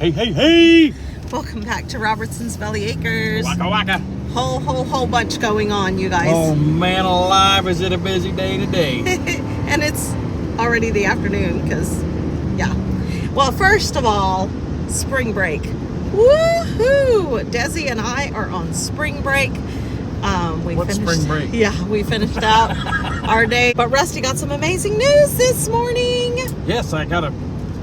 Hey, hey, hey! Welcome back to Robertson's Valley Acres. Waka waka. Whole bunch going on, you guys. Oh man alive, is it a busy day today? And it's already the afternoon, because, yeah. Well, first of all, spring break. Woohoo! Desi and I are on spring break. What's spring break? Yeah, we finished out our day. But Rusty got some amazing news this morning. Yes, I got an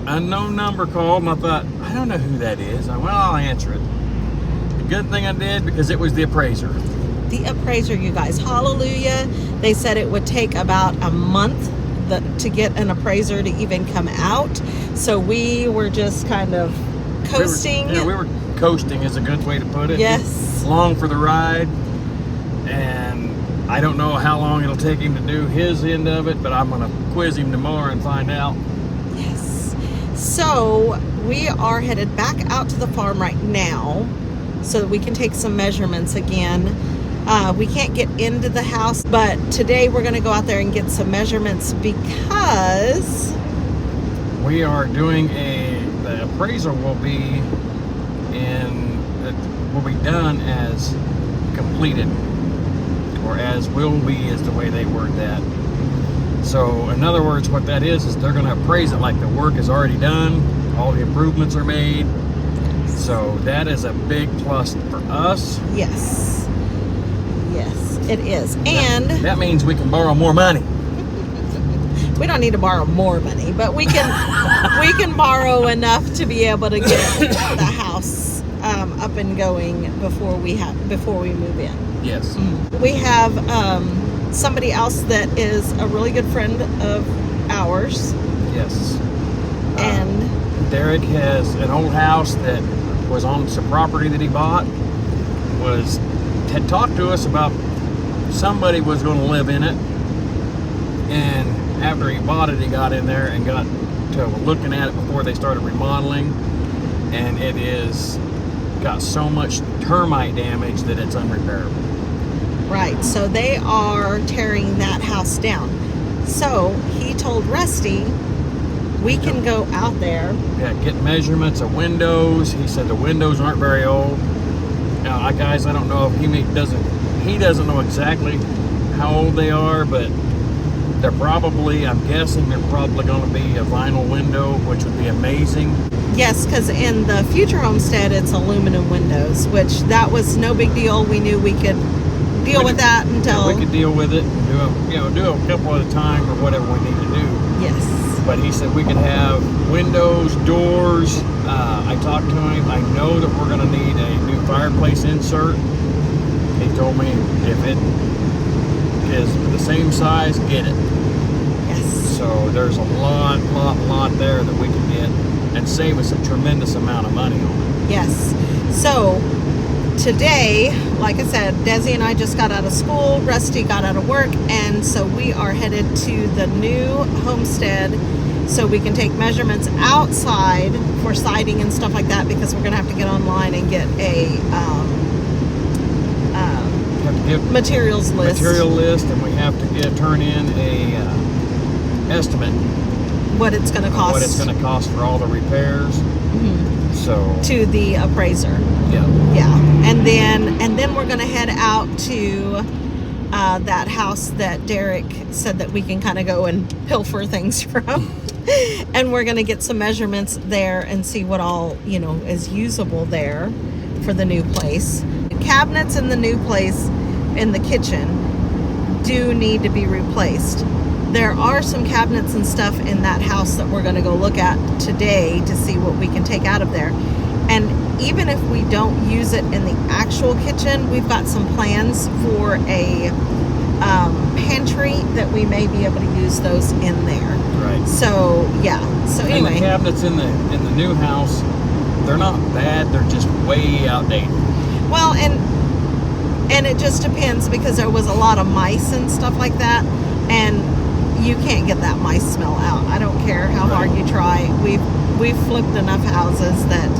unknown number called, and I thought, I don't know who that is. I'll answer it. The good thing I did, because it was the appraiser. The appraiser, you guys. Hallelujah. They said it would take about a month to get an appraiser to even come out. So we were just kind of coasting. We were coasting is a good way to put it. Yes. Along for the ride. And I don't know how long it'll take him to do his end of it, but I'm going to quiz him tomorrow and find out. Yes. So we are headed back out to the farm right now so that we can take some measurements again. We can't get into the house, but today we're going to go out there and get some measurements because we are doing the appraisal will be done as completed, or as will be is the way they word that. So in other words, what that is they're going to appraise it like the work is already done, all the improvements are made. So that is a big plus for us. Yes, it is. And that means we can borrow more money. We don't need to borrow more money, but we can borrow enough to be able to get the house up and going before we move in. Yes. We have somebody else that is a really good friend of ours. Yes. And Derek has an old house that was on some property that he bought. Had talked to us about somebody was going to live in it, and after he bought it, he got in there and got to looking at it before they started remodeling, and it is got so much termite damage that it's unrepairable. Right, so they are tearing that house down. So he told Rusty we can go out there. Yeah, get measurements of windows. He said the windows aren't very old. Now, guys, I don't know if he doesn't know exactly how old they are, but they're probably, I'm guessing they're probably going to be a vinyl window, which would be amazing. Yes, because in the future homestead, it's aluminum windows, which that was no big deal. We knew we could deal with that until... Yeah, we could deal with it and do a couple at a time or whatever we need to do. Yes. But he said we could have windows, doors. I talked to him. I know that we're going to need a new fireplace insert. He told me if it is the same size, get it. Yes. So there's a lot there that we can get and save us a tremendous amount of money on it. Yes. So today, like I said, Desi and I just got out of school. Rusty got out of work, and so we are headed to the new homestead so we can take measurements outside for siding and stuff like that, because we're going to have to get online and get a materials list. And we have to turn in a estimate what it's going to cost. What it's going to cost for all the repairs. Mm-hmm. So to the appraiser. Yeah. And then we're going to head out to that house that Derek said that we can kind of go and pilfer things from. And we're going to get some measurements there and see what all, is usable there for the new place. The cabinets in the new place in the kitchen do need to be replaced. There are some cabinets and stuff in that house that we're going to go look at today to see what we can take out of there. And even if we don't use it in the actual kitchen, we've got some plans for a pantry that we may be able to use those in there. Right. So yeah. So anyway, and the cabinets in the new house, they're not bad. They're just way outdated. Well, and it just depends, because there was a lot of mice and stuff like that, and you can't get that mice smell out. I don't care how hard you try. We've flipped enough houses that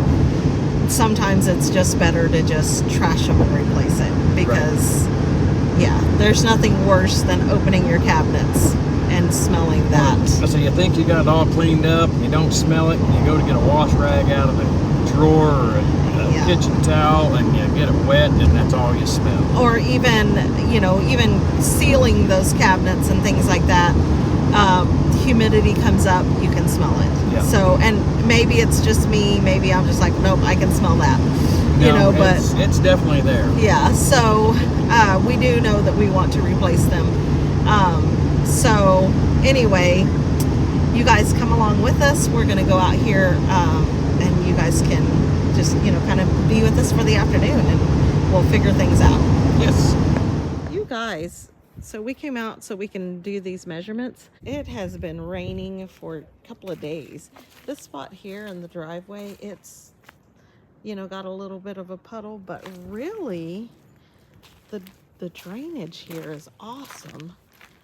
sometimes it's just better to just trash them and replace it, because there's nothing worse than opening your cabinets and smelling that. So you think you got it all cleaned up, you don't smell it, and you go to get a wash rag out of the drawer or a Yeah. kitchen towel and you get it wet and that's all you smell. Or even, you know, even sealing those cabinets and things like that, humidity comes up, you can smell it. Yeah. So, and maybe it's just me, maybe I'm just like, nope, I can smell that. You know, but it's definitely there. yeah, so we do know that we want to replace them. So anyway, you guys come along with us. We're going to go out here, and you guys can just, you know, kind of be with us for the afternoon, and we'll figure things out. Yes. You guys, so we came out so we can do these measurements. It has been raining for a couple of days. This spot here in the driveway, it's, you know, got a little bit of a puddle, but really the drainage here is awesome.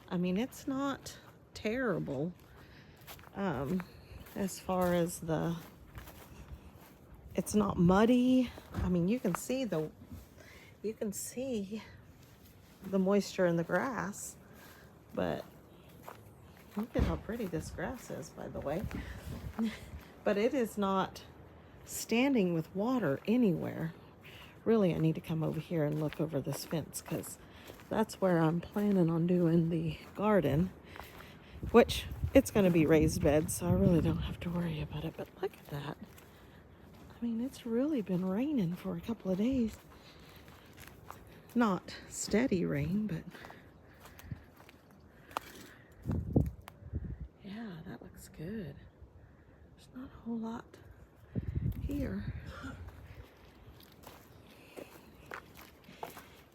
I mean, it's not terrible as far as it's not muddy. I mean, you can see the moisture in the grass, but look at how pretty this grass is, by the way. But it is not standing with water anywhere. Really, I need to come over here and look over this fence, because that's where I'm planning on doing the garden, which it's going to be raised beds, so I really don't have to worry about it. But look at that. I mean, it's really been raining for a couple of days. Not steady rain, but yeah, that looks good. There's not a whole lot here.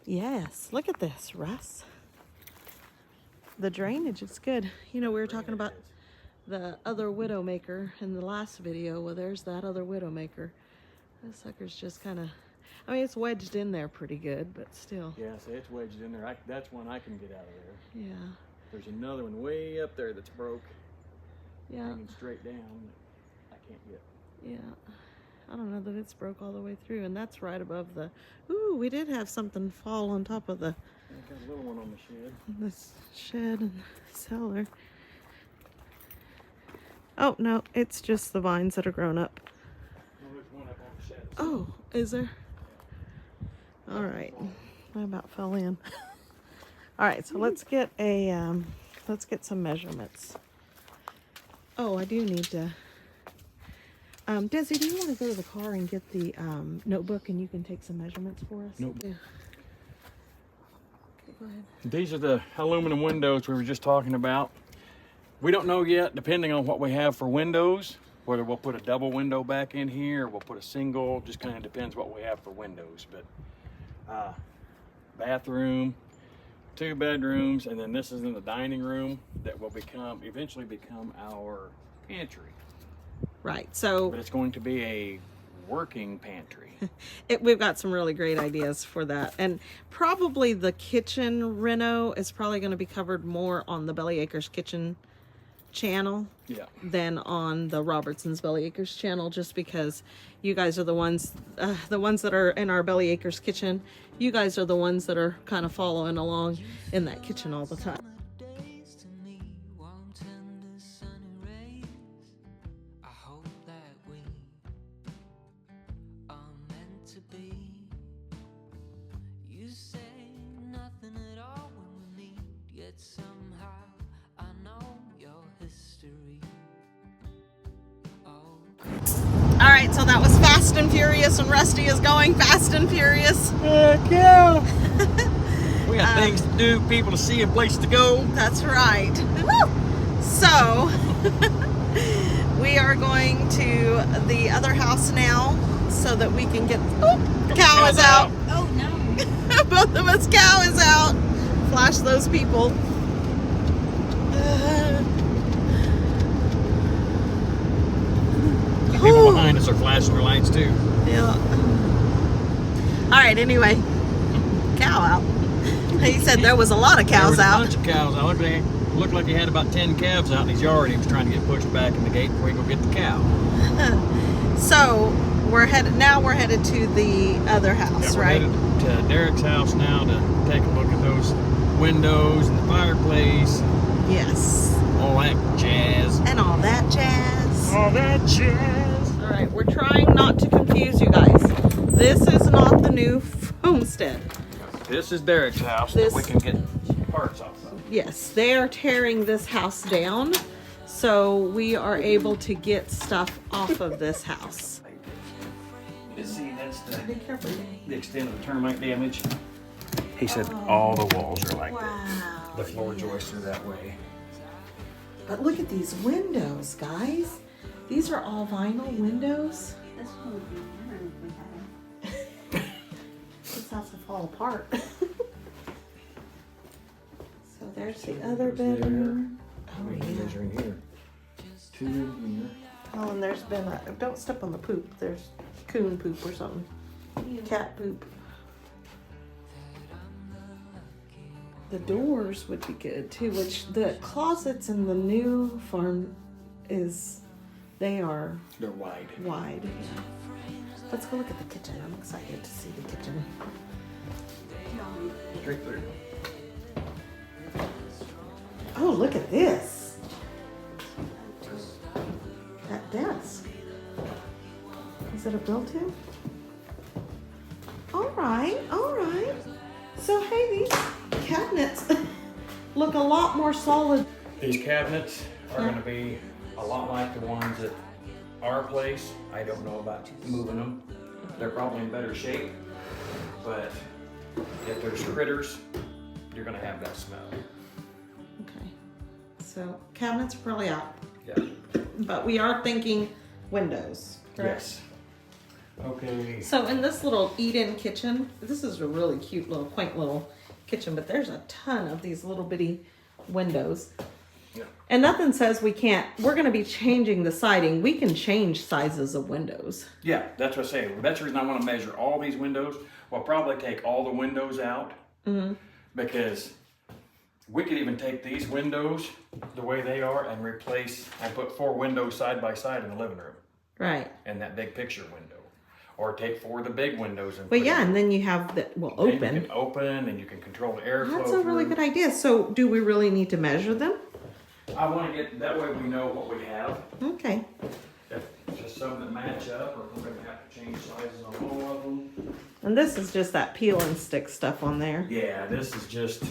Yes, look at this, Russ. The drainage is good. You know, we were talking about the other Widowmaker in the last video. Well, there's that other Widowmaker. This sucker's just kind of, I mean, it's wedged in there pretty good, but still. Yeah, so it's wedged in there. That's one I can get out of there. Yeah. There's another one way up there that's broke. Yeah. Hanging straight down. I can't get. Yeah. I don't know that it's broke all the way through, and that's right above the, ooh, we did have something fall on top of the, I've got a little one on the shed. this shed and cellar. Oh, no, it's just the vines that are grown up. Oh, there's one up on the shed. Oh, is there? All right. I about fell in. All right, so let's get some measurements. Oh, I do need to. Desi, do you want to go to the car and get the notebook, and you can take some measurements for us? Nope. Yeah. Okay, go ahead. These are the aluminum windows we were just talking about. We don't know yet, depending on what we have for windows, whether we'll put a double window back in here or we'll put a single. Just kind of depends what we have for windows. But bathroom, 2 bedrooms, and then this is in the dining room that will eventually become our pantry. Right. So But it's going to be a working pantry. we've got some really great ideas for that, and probably the kitchen reno is probably going to be covered more on the Belly Acres kitchen channel than on the Robertson's Belly Acres channel, just because you guys are the ones that are in our Belly Acres kitchen. You guys are the ones that are kind of following along in that kitchen all the time. All right, so that was Fast and Furious, and Rusty is going Fast and Furious. Heck yeah! We got things to do, people to see, and places to go. That's right. Woo! So, we are going to the other house now so that we can get... Oh, cow is out. Oh, no. Both of us, cow is out. Flash those people. People behind us are flashing their lights too. Yeah. All right, anyway. Cow out. He said there was a lot of cows out. There was a bunch of cows out. Looked like he had about 10 calves out in his yard. He was trying to get pushed back in the gate before he could go get the cow. So we're headed to the other house, We're right? headed to Derek's house now to take a look at those windows and the fireplace. Yes. All that jazz. And all that jazz. All that jazz. All right, we're trying not to confuse Homestead. This is Derek's house that we can get parts off of. Yes, they are tearing this house down, so we are able to get stuff off of this house. You see, that's Be careful. the extent of the termite damage. He said all the walls are like that. Wow. The floor joists are that way. But look at these windows, guys. These are all vinyl windows. This one would be better if we had it. This house will fall apart. So there's the other bedroom. Oh, We can yeah. measure in here. 2 in here. Oh, and there's been a, don't step on the poop. There's coon poop or something. Cat poop. The doors would be good too, which the closets in the new farm they are They're wide. wide. Yeah. Let's go look at the kitchen. I'm excited to see the kitchen. Straight through. Oh, look at this. That desk. Is it a built-in? All right, all right. So, hey, these cabinets look a lot more solid. These cabinets are going to be a lot like the ones at our place. I don't know about moving them. They're probably in better shape, but if there's critters, you're going to have that smell. Okay. So, cabinets are probably out, Yeah. but we are thinking windows. Correct? Yes. Okay. So in this little eat-in kitchen, this is a really cute little, quaint little kitchen, but there's a ton of these little bitty windows. Yeah. And nothing says we can't, we're gonna be changing the siding. We can change sizes of windows. Yeah, that's what I say. That's the reason I want to measure all these windows. We'll probably take all the windows out because we could even take these windows the way they are and replace and put 4 windows side by side in the living room Right. and that big picture window. Or take 4 of the big windows and But put yeah, them- and then you have the, well, then you open. can open and you can control the airflow. That's a really through. good idea. So do we really need to measure them? I want to get that way we know what we have. Okay. If it's just some that match up, or if we're going to have to change sizes on all of them. And this is just that peel and stick stuff on there. Yeah, this is just.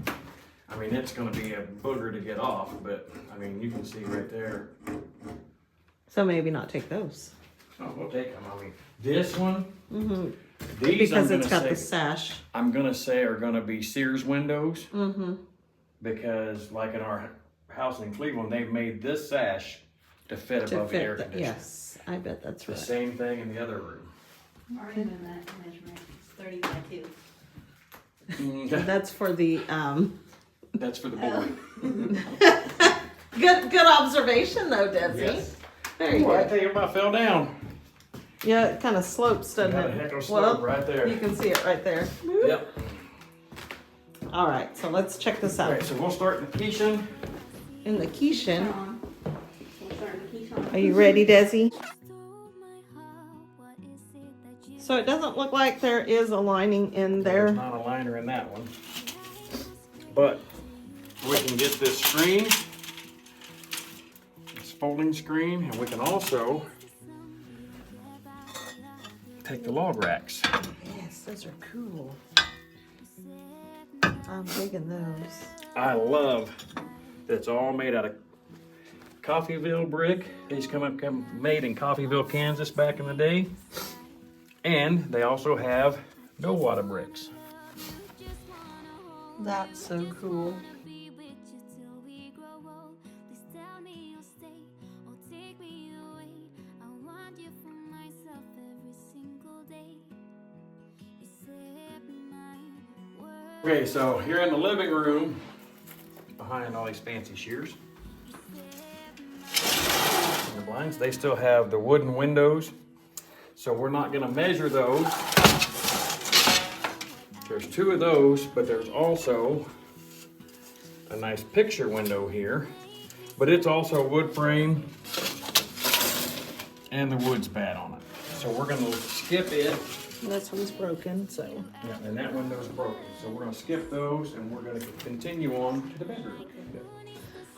I mean, it's going to be a booger to get off, but I mean, you can see right there. So maybe not take those. Oh, we'll take them. I mean, this one. Mm-hmm. These Because I'm it's gonna got the say, sash. I'm gonna say are gonna be Sears windows. Mm-hmm. Because like in our house in Cleveland, they've made this sash to fit To above the air fit the, conditioner. yes, I bet that's The right. same thing in the other room. Already done that measurement. It's 30 by 2. That's for the That's for the boy. good observation though, Desi. Yes. Very Boy, I good. tell you, if I fell down. Yeah, it kind of slopes, doesn't Got a it? heck of a slope right there. You can see it right there. Yep. All right, so let's check this out. Alright, so we'll start in the kitchen. In the kitchen, We'll start the keys on. are you ready, Desi? So it doesn't look like there is a lining in There's there. not a liner in that one. But we can get this screen, this folding screen, and we can also take the log racks. Yes, those are cool. I'm digging those. I love that it's all made out of Coffeyville brick. These come made in Coffeyville, Kansas back in the day. And they also have Millwater bricks. That's so cool. Okay, so here in the living room, behind all these fancy shears, and the blinds, they still have the wooden windows. So we're not gonna measure those. There's 2 of those, but there's also a nice picture window here. But it's also wood frame and the wood's bad on it. So we're gonna skip it. This one's broken, so. Yeah, and that window's broken. So we're gonna skip those and we're gonna continue on to the bedroom.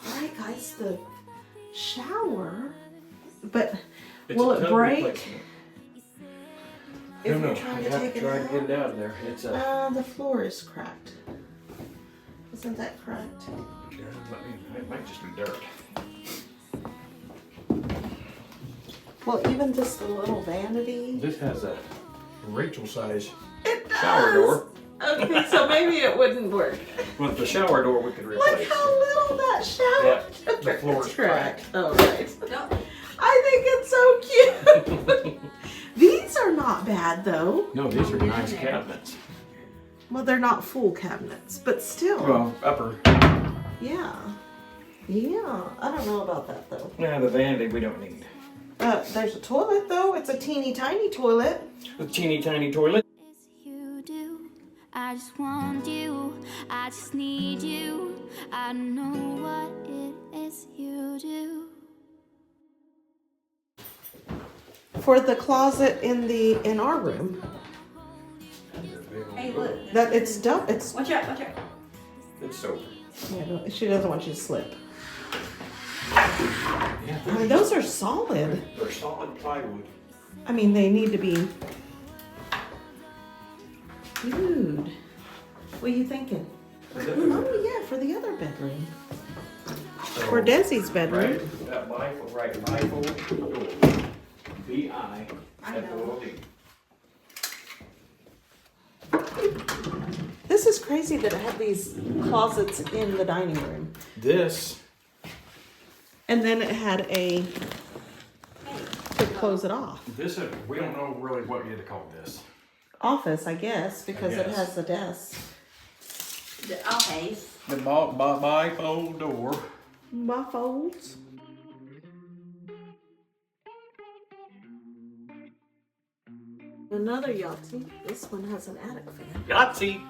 All right, guys, the shower, but It's will a it tub break? replacement. if you're trying to take it out. get it out of there. It's a. The floor is cracked. Isn't that cracked? It might just be dirt. Well, even just a little vanity. This has a Rachel size It does. shower door. Okay, so maybe it wouldn't work. With the shower door, we could Look replace. how little that shower Yeah, the floor is cracked. Oh, right. I think it's so cute. These are not bad though. No, these are nice cabinets. Well, they're not full cabinets, but still. Well, upper. Yeah. Yeah. I don't know about that though. Yeah, the vanity we don't need. There's a toilet though. It's a teeny tiny toilet. A teeny tiny toilet. You do. I just want you. I just need you. I don't know what it is you do. For the closet in our room. Hey, look. That it's done. It's Watch out, watch out. It's sober. yeah, she doesn't want you to slip. Yeah, I mean, those are solid. they're solid plywood. I mean, they need to be. Dude, what are you thinking? Oh yeah, for the other bedroom. For Desi's bedroom. Right, that bifold door. B-I-F-O-L-D. This is crazy that I have these closets in the dining room. This, And then it had a to close it off. we don't know really what you'd call this. Office, I guess, because it guess. has the desk. Okay. The bifold door. My folds. Another Yahtzee. This one has an attic fan. Yahtzee!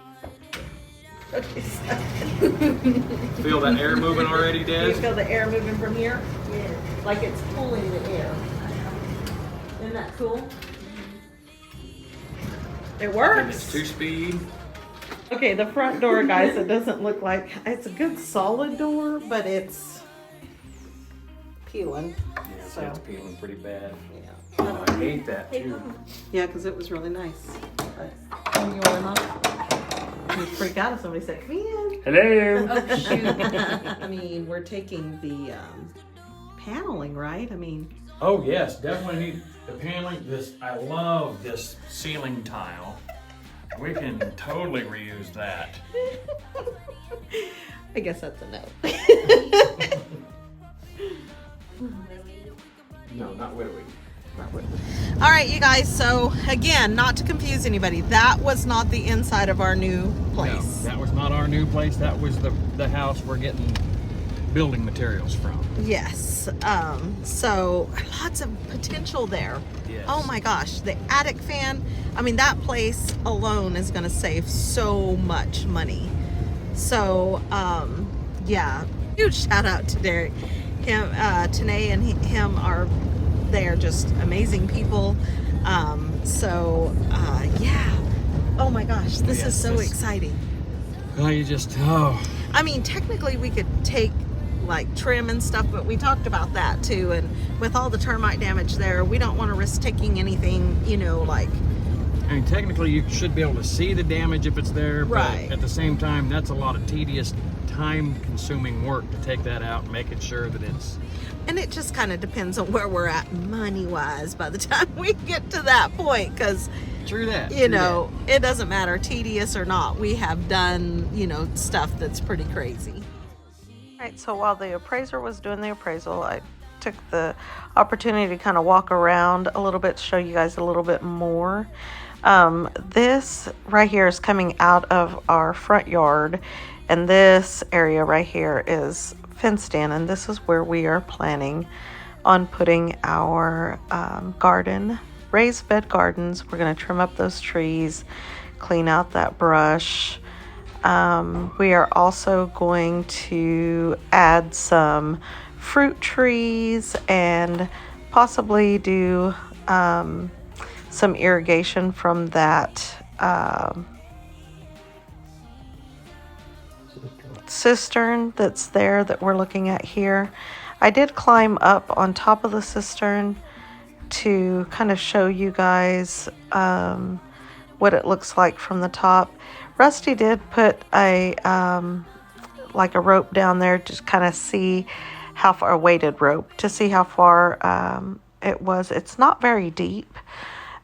Feel that air moving already, Do you Des? feel the air moving from here? Yeah. Like it's pulling the air. Isn't that cool? It And works. it's 2-speed. Okay, the front door, guys, it doesn't look like it's a good solid door, but it's peeling. Yeah, So. it's peeling pretty bad. Yeah. Oh, I hate that too. Yeah, because it was really nice. But when you were not, you freak out if somebody said, "Come in." Hello! Oh shoot! I mean, we're taking the paneling, right? I mean, Oh yes, definitely need the paneling. I love this ceiling tile. We can totally reuse that. I guess that's a no. No, not widowy. All right, you guys. So again, not to confuse anybody, that was not the inside of our new place. No, that was not our new place. That was the house we're getting building materials from. Yes. So lots of potential there. Yes. Oh my gosh, the attic fan. I mean, that place alone is going to save so much money. So, yeah, huge shout out to Derek. Him, Tanae and him they are just amazing people. Yeah. Oh my gosh, this Yes, is so this- exciting. Oh, I mean, technically we could take like trim and stuff, but we talked about that too. And with all the termite damage there, we don't want to risk taking anything, like. I mean, technically you should be able to see the damage if it's there, but Right. at the same time, that's a lot of tedious, time-consuming work to take that out and making sure that it's... And it just kind of depends on where we're at money-wise by the time we get to that point, because True that. it doesn't matter, tedious or not. We have done, stuff that's pretty crazy. All right, so while the appraiser was doing the appraisal, I took the opportunity to kind of walk around a little bit, show you guys a little bit more. This right here is coming out of our front yard, and this area right here is fenced in, and this is where we are planning on putting our garden, raised bed gardens. We're going to trim up those trees, clean out that brush. We are also going to add some fruit trees and possibly do some irrigation from that cistern that's there that we're looking at here. I did climb up on top of the cistern to kind of show you guys what it looks like from the top. Rusty did put a like a rope down there to kind of see how far, a weighted rope to see how far it was. It's not very deep,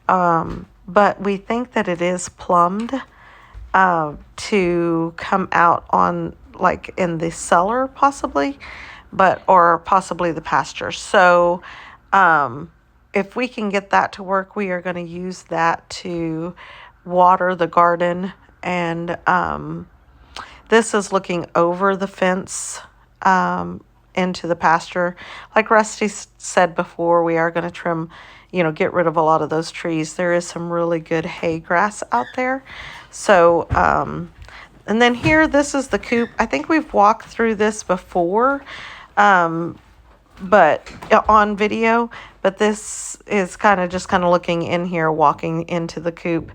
but we think that it is plumbed to come out on like in the cellar possibly, or possibly the pasture. So if we can get that to work, we are going to use that to water the garden. And this is looking over the fence into the pasture. Like Rusty said before, we are going to trim, get rid of a lot of those trees. There is some really good hay grass out there. So, and then here, this is the coop. I think we've walked through this before, but on video, but this is kind of looking in here, walking into the coop.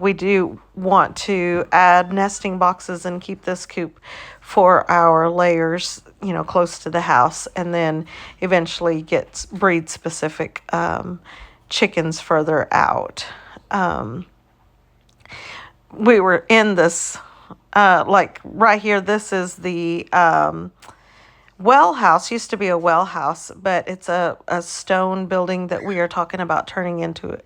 We do want to add nesting boxes and keep this coop for our layers, close to the house, and then eventually get breed specific chickens further out. We were in this, like right here, this is the well house. Used to be a well house, but it's a stone building that we are talking about turning into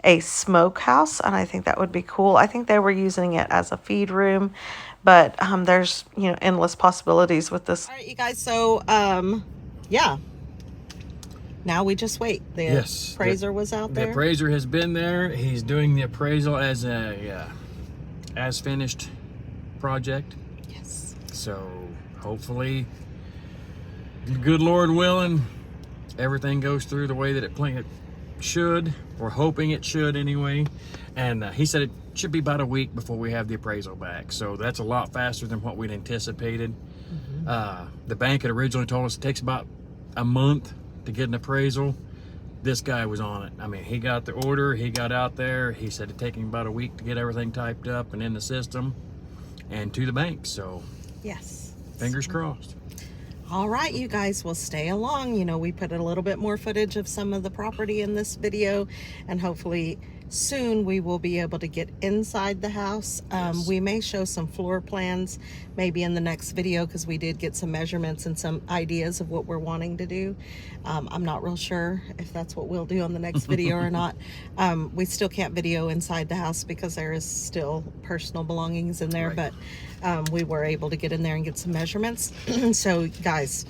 a smokehouse, and I think that would be cool. I think they were using it as a feed room, but there's endless possibilities with this. All right, you guys, so yeah, now we just wait. The appraiser was out there. The appraiser has been there. He's doing the appraisal as a as finished project. Yes. So hopefully, good Lord willing, everything goes through the way that it should. We're hoping it should anyway. And he said it should be about a week before we have the appraisal back. So that's a lot faster than what we'd anticipated. Mm-hmm. The bank had originally told us it takes about a month to get an appraisal. This guy was on it. I mean, he got the order, he got out there. He said it'd take him about a week to get everything typed up and in the system and to the bank. So yes, fingers crossed. All right, you guys, will stay along. We put a little bit more footage of some of the property in this video, and hopefully soon we will be able to get inside the house. Yes. We may show some floor plans maybe in the next video, because we did get some measurements and some ideas of what we're wanting to do. I'm not real sure if that's what we'll do on the next video or not. We still can't video inside the house because there is still personal belongings in there, Right. But we were able to get in there and get some measurements. So guys,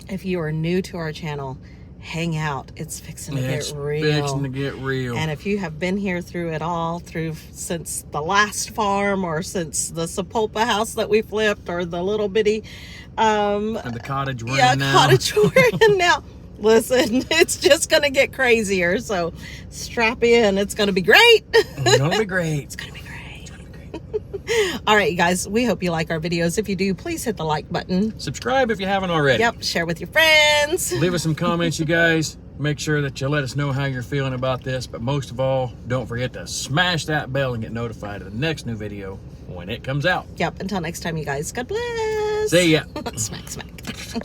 if you are new to our channel, hang out. It's fixing to get real. Fixing to get real. And if you have been here through it all, since the last farm, or since the Sepulpa house that we flipped, or the little bitty and the cottage we're in now. cottage we're in now. Listen, it's just gonna get crazier. So strap in. It's gonna be great. It's gonna be great. It's gonna be great. All right, you guys, we hope you like our videos. If you do, please hit the like button. Subscribe if you haven't already. Yep, share with your friends. Leave us some comments, you guys. Make sure that you let us know how you're feeling about this. But most of all, don't forget to smash that bell and get notified of the next new video when it comes out. Yep, until next time, you guys. God bless. See ya. Smack, smack.